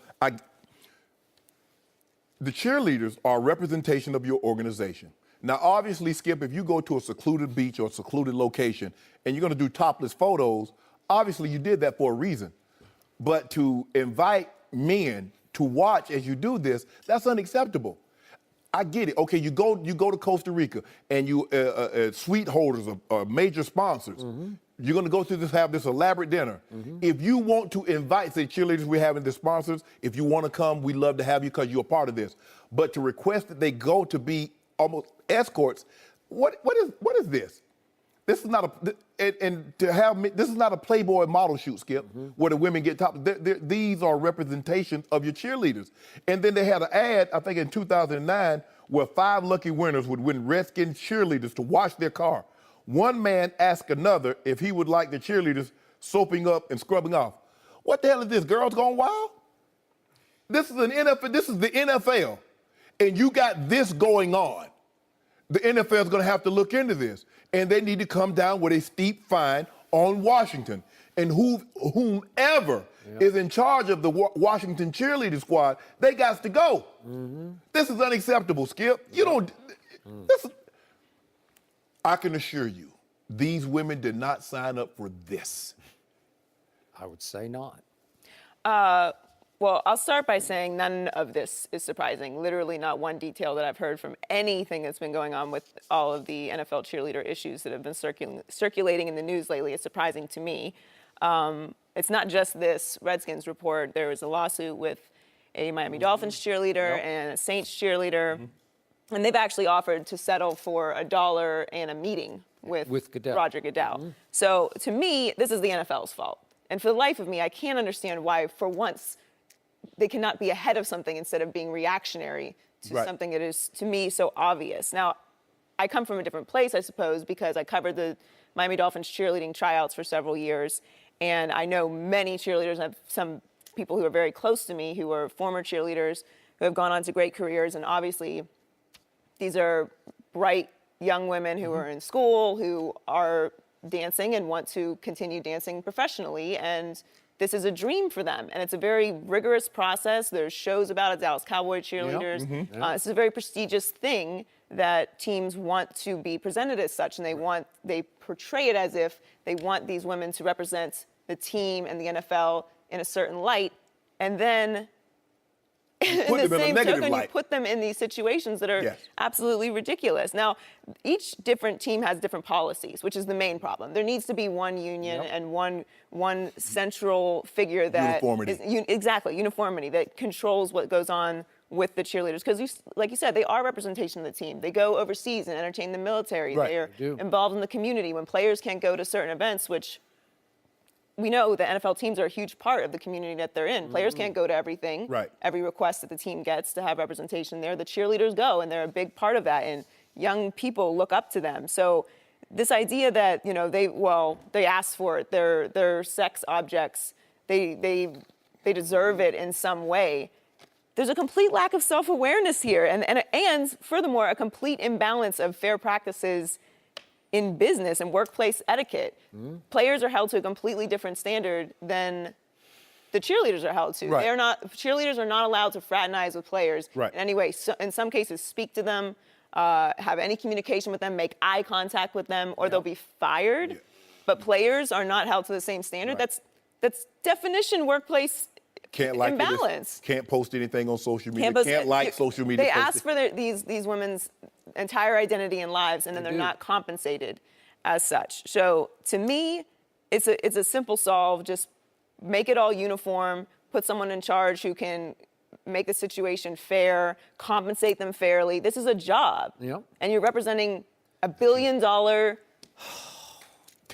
The cheerleaders are a representation of your organization. Now, obviously, Skip, if you go to a secluded beach or a secluded location and you're going to do topless photos, obviously you did that for a reason. But to invite men to watch as you do this, that's unacceptable. I get it. Okay, you go to Costa Rica and you suite holders are major sponsors. You're going to go through have this elaborate dinner. If you want to invite, say, cheerleaders, we're having the sponsors. If you want to come, we'd love to have you because you're a part of this. But to request that they go to be almost escorts, what is this? This is not this is not a Playboy model shoot, Skip, where the women get top. These are representations of your cheerleaders. And then they had an ad, I think in 2009, where 5 lucky winners would win Redskins cheerleaders to wash their car. One man asked another if he would like the cheerleaders soaping up and scrubbing off. What the hell is this? Girls Gone Wild? This is the NFL, and you got this going on. The NFL is going to have to look into this, and they need to come down with a steep fine on Washington. And whomever is in charge of the Washington cheerleading squad, they got to go. This is unacceptable, Skip. You don't. I can assure you, these women did not sign up for this. I would say not. Well, I'll start by saying none of this is surprising. Literally not one detail that I've heard from anything that's been going on with all of the NFL cheerleader issues that have been circulating in the news lately is surprising to me. It's not just this Redskins report. There was a lawsuit with a Miami Dolphins cheerleader and a Saints cheerleader. And they've actually offered to settle for $1 and a meeting with Goodell. Roger Goodell. So to me, this is the NFL's fault. And for the life of me, I can't understand why, for once, they cannot be ahead of something instead of being reactionary to something that is, to me, so obvious. Now, I come from a different place, I suppose, because I covered the Miami Dolphins cheerleading tryouts for several years. And I know many cheerleaders. I have some people who are very close to me who are former cheerleaders who have gone on to great careers. And obviously, these are bright young women who are in school, who are dancing and want to continue dancing professionally. And this is a dream for them. And it's a very rigorous process. There's shows about it, Dallas Cowboy cheerleaders. This is a very prestigious thing that teams want to be presented as such. And they portray it as if they want these women to represent the team and the NFL in a certain light. And then in the same token, you put them in these situations that are absolutely ridiculous. Now, each different team has different policies, which is the main problem. There needs to be one union and one central figure that uniformity that controls what goes on with the cheerleaders. Because, like you said, they are representation of the team. They go overseas and entertain the military. They are involved in the community. When players can't go to certain events, which we know the NFL teams are a huge part of the community that they're in. Players can't go to everything. Every request that the team gets to have representation there, the cheerleaders go, and they're a big part of that. And young people look up to them. So this idea that, they asked for it, they're sex objects, they deserve it in some way. There's a complete lack of self-awareness here, and furthermore, a complete imbalance of fair practices in business and workplace etiquette. Players are held to a completely different standard than the cheerleaders are held to. Cheerleaders are not allowed to fraternize with players in any way. So in some cases, speak to them, have any communication with them, make eye contact with them, or they'll be fired. But players are not held to the same standard. That's definition workplace imbalance. Can't post anything on social media. Can't like social media. They ask for these women's entire identity and lives, and then they're not compensated as such. So to me, it's a simple solve. Just make it all uniform. Put someone in charge who can make the situation fair, compensate them fairly. This is a job, and you're representing $1 billion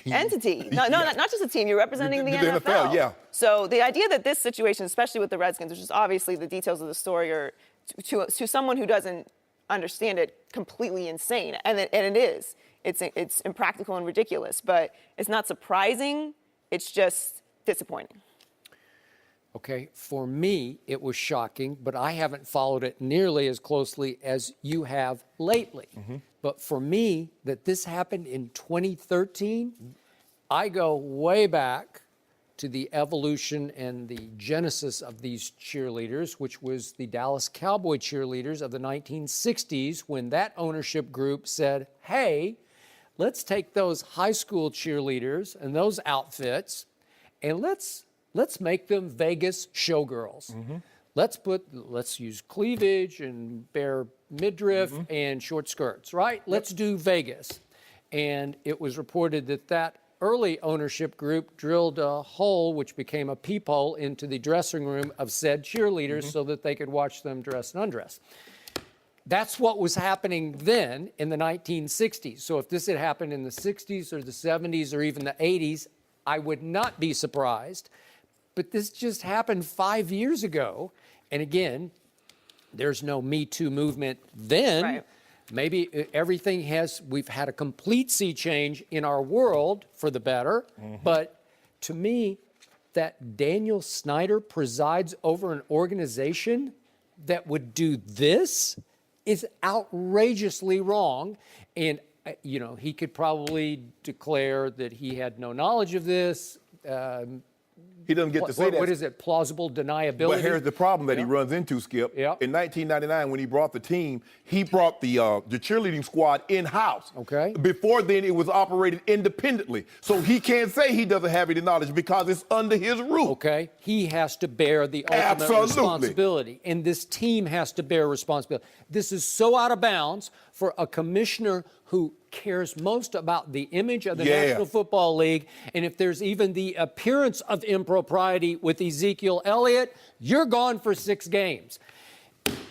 entity. Not just a team. You're representing the NFL. So the idea that this situation, especially with the Redskins, which is obviously the details of the story, are to someone who doesn't understand it, completely insane, and it is. It's impractical and ridiculous, but it's not surprising. It's just disappointing. Okay, for me, it was shocking, but I haven't followed it nearly as closely as you have lately. But for me, that this happened in 2013, I go way back to the evolution and the genesis of these cheerleaders, which was the Dallas Cowboy cheerleaders of the 1960s, when that ownership group said, hey, let's take those high school cheerleaders and those outfits and let's make them Vegas showgirls. Let's use cleavage and bare midriff and short skirts, right? Let's do Vegas. And it was reported that early ownership group drilled a hole, which became a peephole, into the dressing room of said cheerleaders so that they could watch them dress and undress. That's what was happening then in the 1960s. So if this had happened in the 60s or the 70s or even the 80s, I would not be surprised. But this just happened 5 years ago. And again, there's no Me Too movement then. Maybe we've had a complete sea change in our world for the better. But to me, that Daniel Snyder presides over an organization that would do this is outrageously wrong. And, he could probably declare that he had no knowledge of this. He doesn't get to say that. What is it? Plausible deniability. But here's the problem that he runs into, Skip. Yeah. In 1999, when he brought the team, he brought the cheerleading squad in-house. Okay. Before then, it was operated independently. So he can't say he doesn't have any knowledge because it's under his roof. Okay. He has to bear the ultimate Absolutely. responsibility. And this team has to bear responsibility. This is so out of bounds for a commissioner who cares most about the image of the National Football League. And if there's even the appearance of impropriety with Ezekiel Elliott, you're gone for 6 games.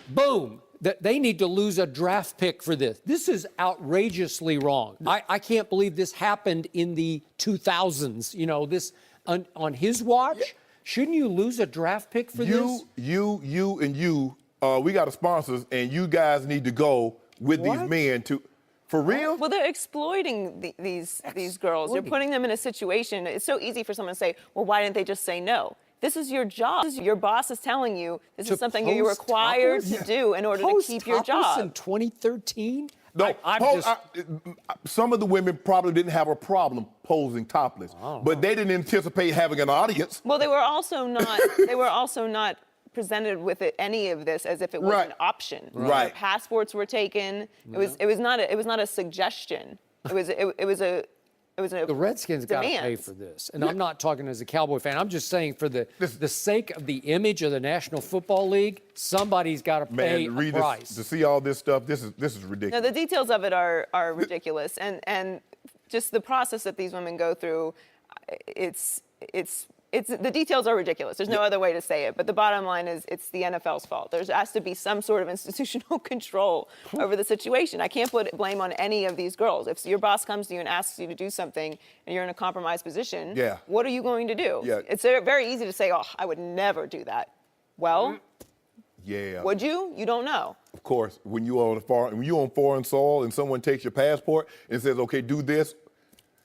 Boom. They need to lose a draft pick for this. This is outrageously wrong. I can't believe this happened in the 2000s. You know, this on his watch. Shouldn't you lose a draft pick for this? You, we got a sponsors, and you guys need to go with these men to. For real? Well, they're exploiting these girls. They're putting them in a situation. It's so easy for someone to say, well, why didn't they just say no? This is your job. Your boss is telling you this is something you're required to do in order to keep your job. In 2013? No, some of the women probably didn't have a problem posing topless, but they didn't anticipate having an audience. Well, they were also not presented with any of this as if it was an option. Right. Their passports were taken. It was not a suggestion. It was a The Redskins got to pay for this. And I'm not talking as a Cowboy fan. I'm just saying for the sake of the image of the National Football League, somebody's got to pay a price. To see all this stuff, this is ridiculous. No, the details of it are ridiculous, and just the process that these women go through, the details are ridiculous. There's no other way to say it. But the bottom line is it's the NFL's fault. There has to be some sort of institutional control over the situation. I can't put blame on any of these girls. If your boss comes to you and asks you to do something and you're in a compromised position, what are you going to do? Yeah. It's very easy to say, oh, I would never do that. Well, would you? You don't know. Of course, when you on foreign soil and someone takes your passport and says, okay, do this.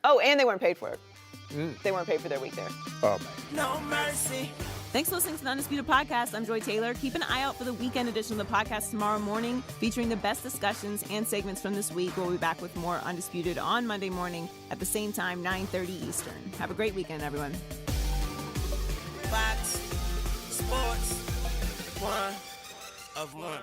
Oh, and they weren't paid for it. They weren't paid for their week there. Oh, man. No mercy. Thanks for listening to the Undisputed Podcast. I'm Joy Taylor. Keep an eye out for the weekend edition of the podcast tomorrow morning, featuring the best discussions and segments from this week. We'll be back with more Undisputed on Monday morning at the same time, 9:30 Eastern. Have a great weekend, everyone. Fox Sports 1 of 1.